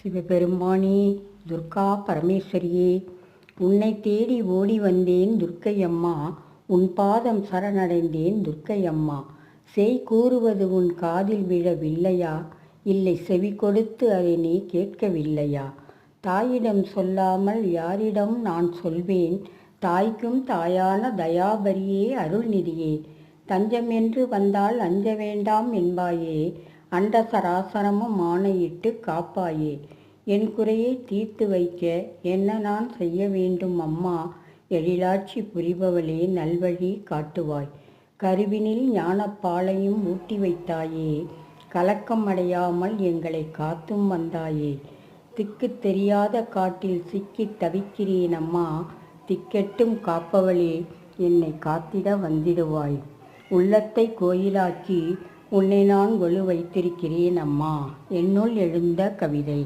சிவபெருமானே, துர்கா பரமேஸ்வரியே, உன்னை தேடி ஓடி வந்தேன் துர்க்கையம்மா, உன் பாதம் சரணடைந்தேன் துர்க்கையம்மா. செய் கூறுவது உன் காதில் விழவில்லையா? இல்லை செவி கொடுத்து அதை நீ கேட்கவில்லையா? தாயிடம் சொல்லாமல் யாரிடம் நான் சொல்வேன்? தாய்க்கும் தாயான தயாபரியே, அருள்நிதியே, தஞ்சம் என்று வந்தால் அஞ்ச வேண்டாம் என்பாயே, அண்ட சராசரமும் ஆணையிட்டு காப்பாயே. என் குறையை தீர்த்து வைக்க என்ன நான் செய்ய வேண்டும் அம்மா? எழிலாட்சி புரிபவளே, நல்வழி காட்டுவாய். கருவினில் ஞானப்பாலையும் ஊட்டி வைத்தாயே, கலக்கம் அடையாமல் எங்களை காத்தும் வந்தாயே. திக்கு தெரியாத காட்டில் சிக்கி தவிக்கிறேன் அம்மா, திக்கெட்டும் காப்பவளே, என்னை காத்திட வந்திடுவாய். உள்ளத்தை கோயிலாக்கி உன்னை நான் கொலு வைத்திருக்கிறேன் அம்மா. என்னுள் எழுந்த கவிதை.